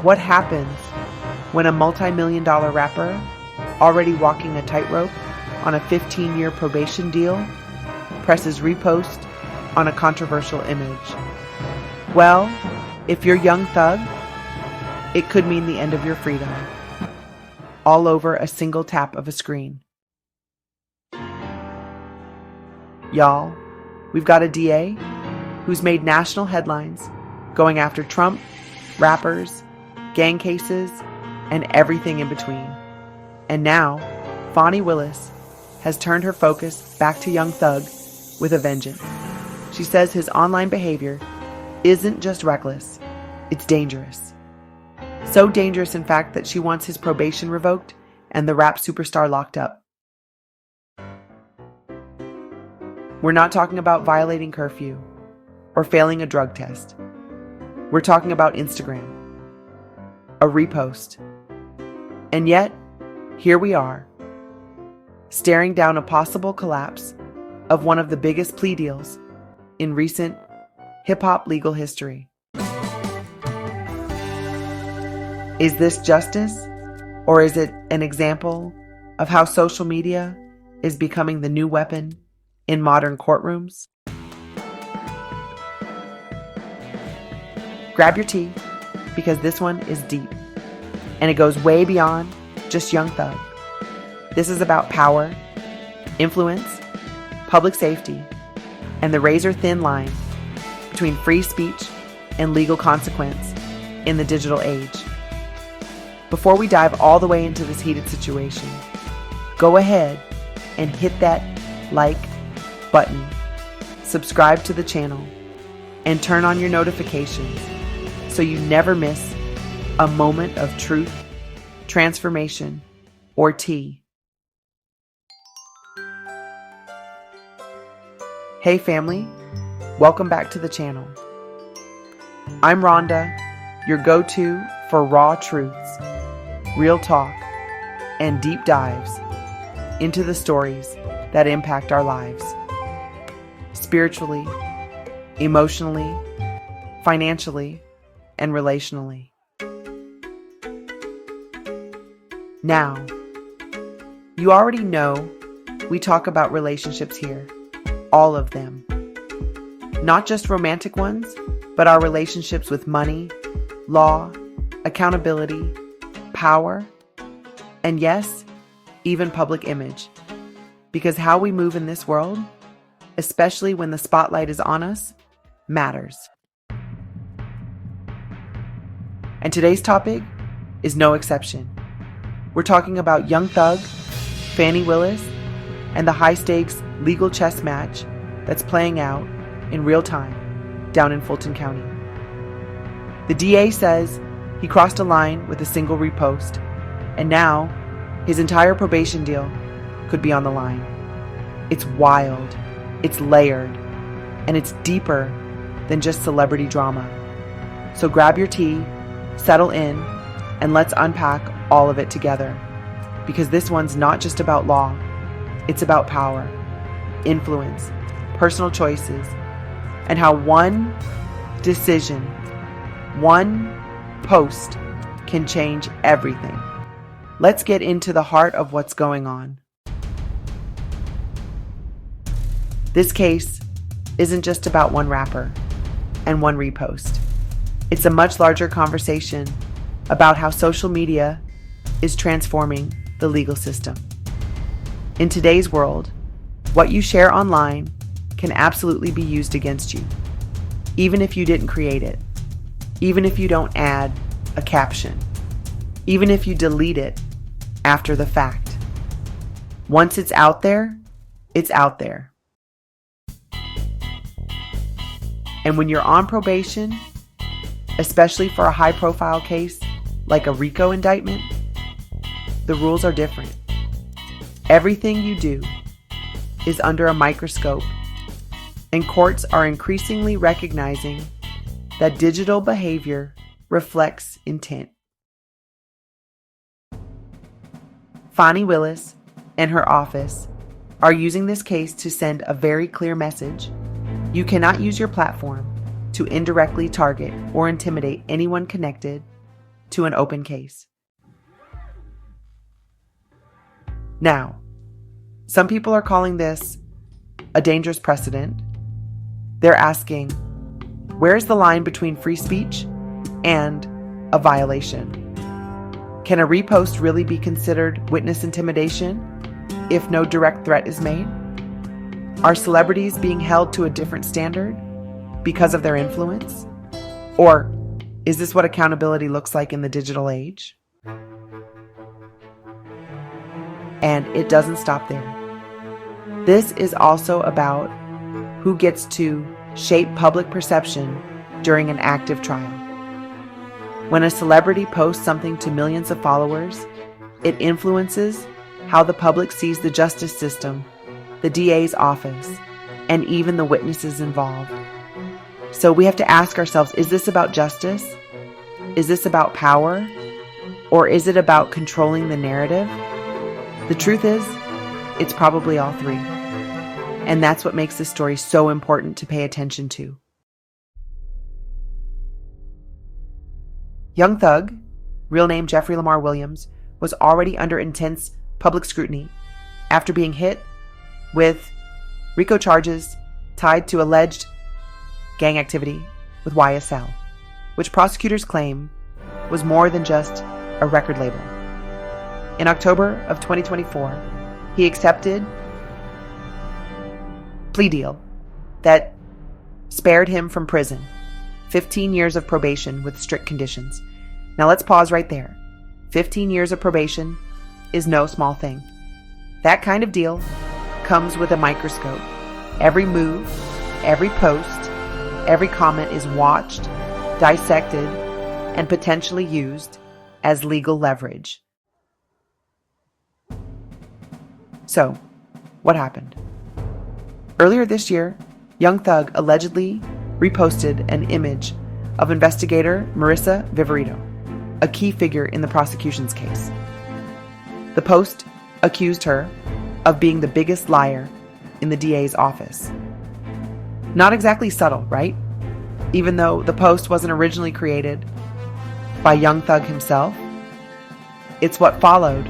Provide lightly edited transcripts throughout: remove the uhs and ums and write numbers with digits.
What happens when a multi-million-dollar rapper, already walking a tightrope on a 15-year probation deal, presses repost on a controversial image? Well, if you're Young Thug, it could mean the end of your freedom, all over a single tap of a screen. Y'all, we've got a DA who's made national headlines going after Trump, rappers, gang cases, and everything in between. And now, Fani Willis has turned her focus back to Young Thug with a vengeance. She says his online behavior isn't just reckless, it's dangerous. So dangerous, in fact, that she wants his probation revoked and the rap superstar locked up. We're not talking about violating curfew or failing a drug test. We're talking about Instagram, a repost. And yet, here we are, staring down a possible collapse of one of the biggest plea deals in recent hip-hop legal history. Is this justice, or is it an example of how social media is becoming the new weapon in modern courtrooms? Grab your tea, because this one is deep, and it goes way beyond just Young Thug. This is about power, influence, public safety, and the razor-thin line between free speech and legal consequence in the digital age. Before we dive all the way into this heated situation, go ahead and hit that like button, subscribe to the channel, and turn on your notifications so you never miss a moment of truth, transformation, or tea. Hey family, welcome back to the channel. I'm Ronda, your go-to for raw truths, real talk, and deep dives into the stories that impact our lives. Spiritually, emotionally, financially, and relationally. Now, you already know we talk about relationships here, all of them. Not just romantic ones, but our relationships with money, law, accountability, power, and yes, even public image. Because how we move in this world, especially when the spotlight is on us, matters. And today's topic is no exception. We're talking about Young Thug, Fani Willis, and the high-stakes legal chess match that's playing out in real time down in Fulton County. The DA says he crossed a line with a single repost, and now his entire probation deal could be on the line. It's wild, it's layered, and it's deeper than just celebrity drama. So grab your tea, settle in, and let's unpack all of it together. Because this one's not just about law, it's about power, influence, personal choices, and how one decision, one post can change everything. Let's get into the heart of what's going on. This case isn't just about one rapper and one repost. It's a much larger conversation about how social media is transforming the legal system. In today's world, what you share online can absolutely be used against you, even if you didn't create it, even if you don't add a caption, even if you delete it after the fact. Once it's out there, it's out there. And when you're on probation, especially for a high-profile case like a RICO indictment, the rules are different. Everything you do is under a microscope, and courts are increasingly recognizing that digital behavior reflects intent. Fani Willis and her office are using this case to send a very clear message. You cannot use your platform to indirectly target or intimidate anyone connected to an open case. Now, some people are calling this a dangerous precedent. They're asking, where's the line between free speech and a violation? Can a repost really be considered witness intimidation if no direct threat is made? Are celebrities being held to a different standard because of their influence? Or is this what accountability looks like in the digital age? And it doesn't stop there. This is also about who gets to shape public perception during an active trial. When a celebrity posts something to millions of followers, it influences how the public sees the justice system, the DA's office, and even the witnesses involved. So we have to ask ourselves, is this about justice? Is this about power? Or is it about controlling the narrative? The truth is, it's probably all three. And that's what makes this story so important to pay attention to. Young Thug, real name Jeffrey Lamar Williams, was already under intense public scrutiny after being hit with RICO charges tied to alleged gang activity with YSL, which prosecutors claim was more than just a record label. In October of 2024, he accepted a plea deal that spared him from prison, 15 years of probation with strict conditions. Now let's pause right there. 15 years of probation is no small thing. That kind of deal comes with a microscope. Every move, every post, every comment is watched, dissected, and potentially used as legal leverage. So, what happened? Earlier this year, Young Thug allegedly reposted an image of investigator Marissa Viverito, a key figure in the prosecution's case. The post accused her of being the biggest liar in the DA's office. Not exactly subtle, right? Even though the post wasn't originally created by Young Thug himself, it's what followed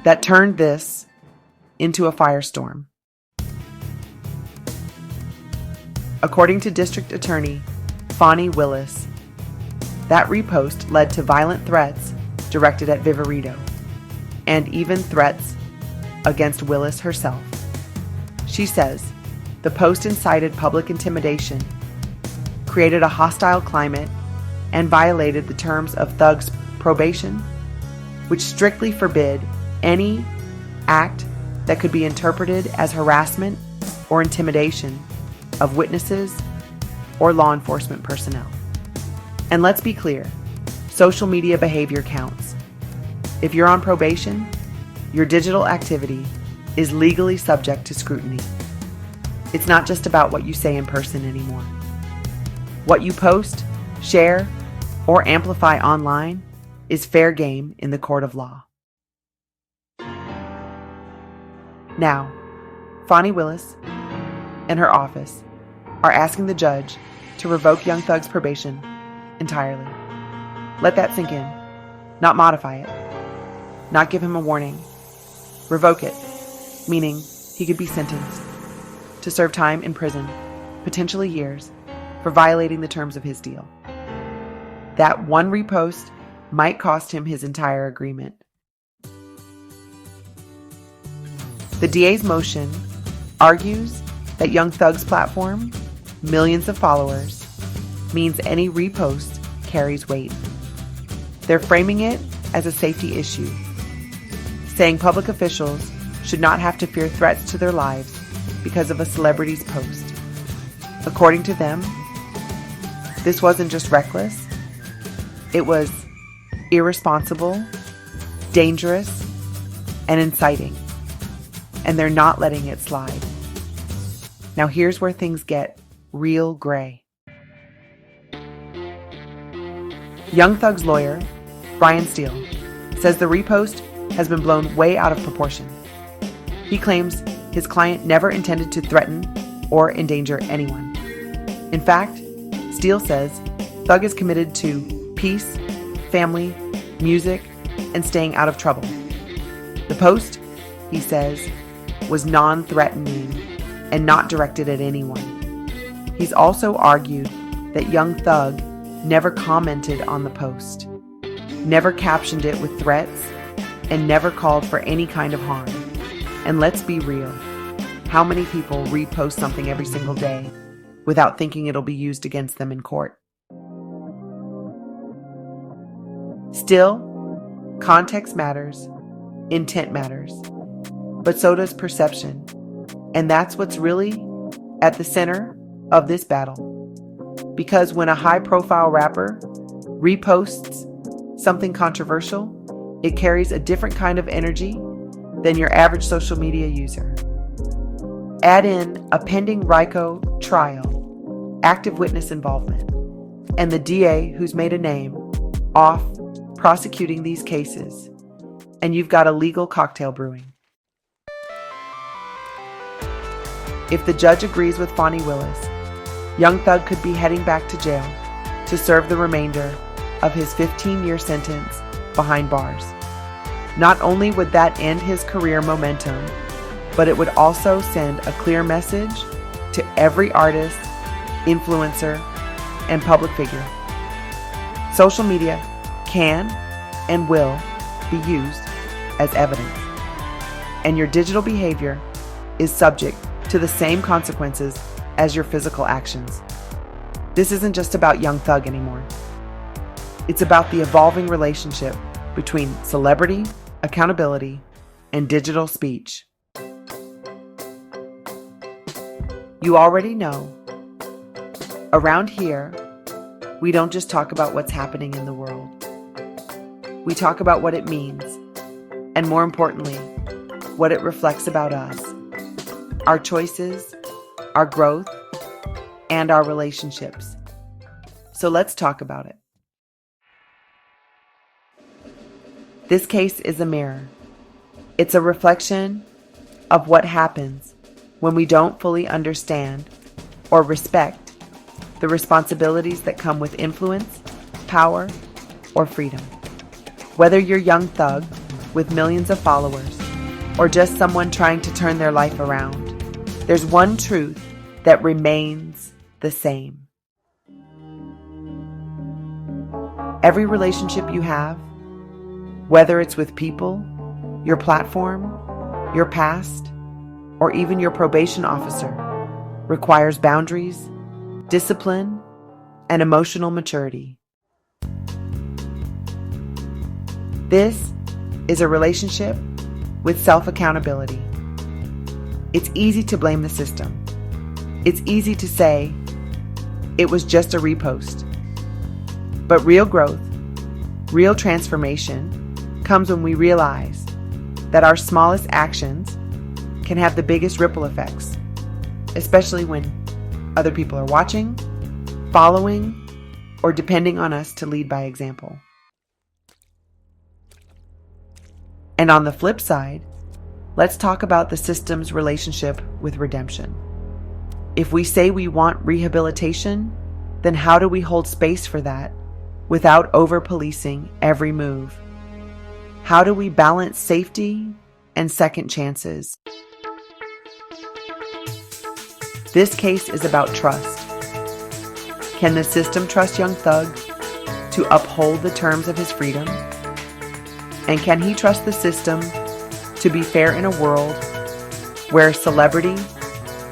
that turned this into a firestorm. According to District Attorney Fani Willis, that repost led to violent threats directed at Viverito, and even threats against Willis herself. She says the post incited public intimidation, created a hostile climate, and violated the terms of Thug's probation, which strictly forbid any act that could be interpreted as harassment or intimidation of witnesses or law enforcement personnel. And let's be clear, social media behavior counts. If you're on probation, your digital activity is legally subject to scrutiny. It's not just about what you say in person anymore. What you post, share, or amplify online is fair game in the court of law. Now, Fani Willis and her office are asking the judge to revoke Young Thug's probation entirely. Let that sink in. Not modify it. Not give him a warning. Revoke it, meaning he could be sentenced to serve time in prison, potentially years, for violating the terms of his deal. That one repost might cost him his entire agreement. The DA's motion argues that Young Thug's platform, millions of followers, means any repost carries weight. They're framing it as a safety issue, saying public officials should not have to fear threats to their lives because of a celebrity's post. According to them, this wasn't just reckless, it was irresponsible, dangerous, and inciting. And they're not letting it slide. Now here's where things get real gray. Young Thug's lawyer, Brian Steele, says the repost has been blown way out of proportion. He claims his client never intended to threaten or endanger anyone. In fact, Steele says Thug is committed to peace, family, music, and staying out of trouble. The post, he says, was non-threatening and not directed at anyone. He's also argued that Young Thug never commented on the post, never captioned it with threats, and never called for any kind of harm. And let's be real, how many people repost something every single day without thinking it'll be used against them in court? Still, context matters, intent matters, but so does perception. And that's what's really at the center of this battle. Because when a high-profile rapper reposts something controversial, it carries a different kind of energy than your average social media user. Add in a pending RICO trial, active witness involvement, and the DA who's made a name off prosecuting these cases, and you've got a legal cocktail brewing. If the judge agrees with Fani Willis, Young Thug could be heading back to jail to serve the remainder of his 15-year sentence behind bars. Not only would that end his career momentum, but it would also send a clear message to every artist, influencer, and public figure. Social media can and will be used as evidence, and your digital behavior is subject to the same consequences as your physical actions. This isn't just about Young Thug anymore. It's about the evolving relationship between celebrity, accountability, and digital speech. You already know, around here, we don't just talk about what's happening in the world. We talk about what it means, and more importantly, what it reflects about us, our choices, our growth, and our relationships. So let's talk about it. This case is a mirror. It's a reflection of what happens when we don't fully understand or respect the responsibilities that come with influence, power, or freedom. Whether you're Young Thug with millions of followers or just someone trying to turn their life around, there's one truth that remains the same. Every relationship you have, whether it's with people, your platform, your past, or even your probation officer, requires boundaries, discipline, and emotional maturity. This is a relationship with self-accountability. It's easy to blame the system. It's easy to say, it was just a repost. But real growth, real transformation, comes when we realize that our smallest actions can have the biggest ripple effects, especially when other people are watching, following, or depending on us to lead by example. And on the flip side, let's talk about the system's relationship with redemption. If we say we want rehabilitation, then how do we hold space for that without over-policing every move? How do we balance safety and second chances? This case is about trust. Can the system trust Young Thug to uphold the terms of his freedom? And can he trust the system to be fair in a world where celebrity,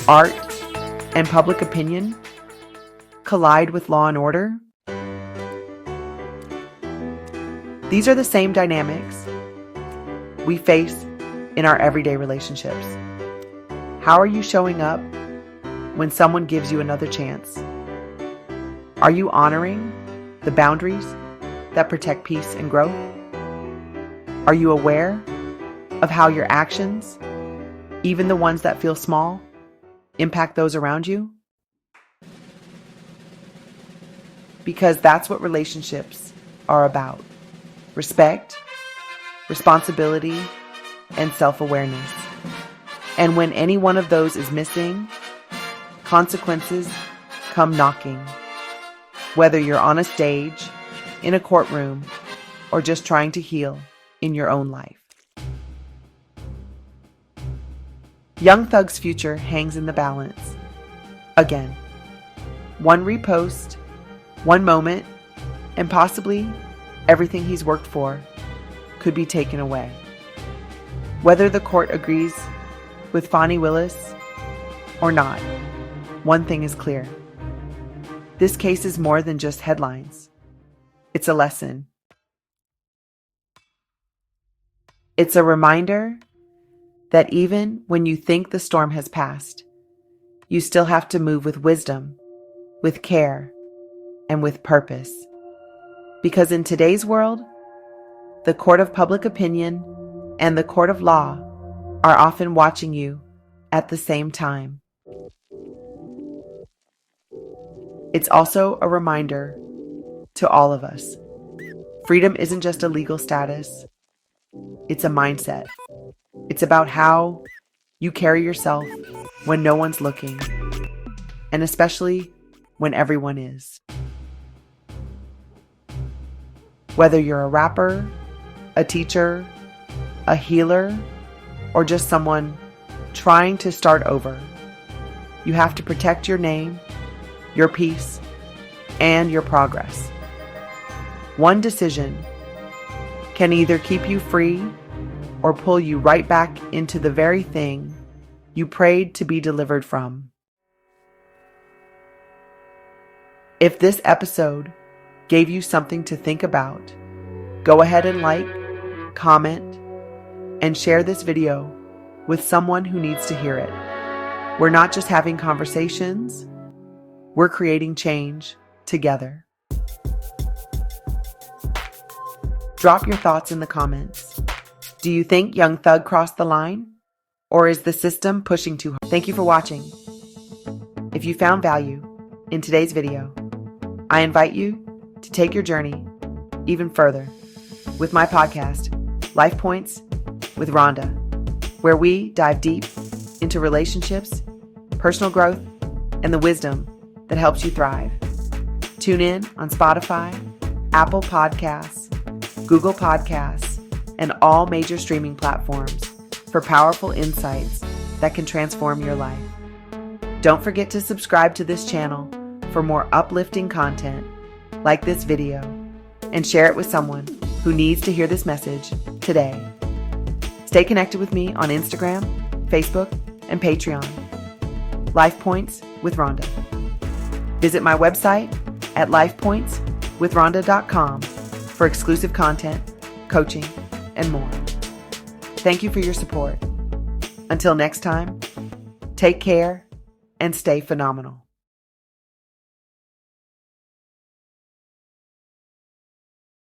art, and public opinion collide with law and order? These are the same dynamics we face in our everyday relationships. How are you showing up when someone gives you another chance? Are you honoring the boundaries that protect peace and growth? Are you aware of how your actions, even the ones that feel small, impact those around you? Because that's what relationships are about. Respect, responsibility, and self-awareness. And when any one of those is missing, consequences come knocking. Whether you're on a stage, in a courtroom, or just trying to heal in your own life. Young Thug's future hangs in the balance. Again, one repost, one moment, and possibly everything he's worked for could be taken away. Whether the court agrees with Fani Willis or not, one thing is clear. This case is more than just headlines. It's a lesson. It's a reminder that even when you think the storm has passed, you still have to move with wisdom, with care, and with purpose. Because in today's world, the court of public opinion and the court of law are often watching you at the same time. It's also a reminder to all of us. Freedom isn't just a legal status. It's a mindset. It's about how you carry yourself when no one's looking, and especially when everyone is. Whether you're a rapper, a teacher, a healer, or just someone trying to start over, you have to protect your name, your peace, and your progress. One decision can either keep you free or pull you right back into the very thing you prayed to be delivered from. If this episode gave you something to think about, go ahead and like, comment, and share this video with someone who needs to hear it. We're not just having conversations, we're creating change together. Drop your thoughts in the comments. Do you think Young Thug crossed the line? Or is the system pushing too hard? Thank you for watching. If you found value in today's video, I invite you to take your journey even further with my podcast, Life Points with Ronda, where we dive deep into relationships, personal growth, and the wisdom that helps you thrive. Tune in on Spotify, Apple Podcasts, Google Podcasts, and all major streaming platforms for powerful insights that can transform your life. Don't forget to subscribe to this channel for more uplifting content like this video, and share it with someone who needs to hear this message today. Stay connected with me on Instagram, Facebook, and Patreon. Life Points with Ronda. Visit my website at lifepointswithronda.com for exclusive content, coaching, and more. Thank you for your support. Until next time, take care and stay phenomenal.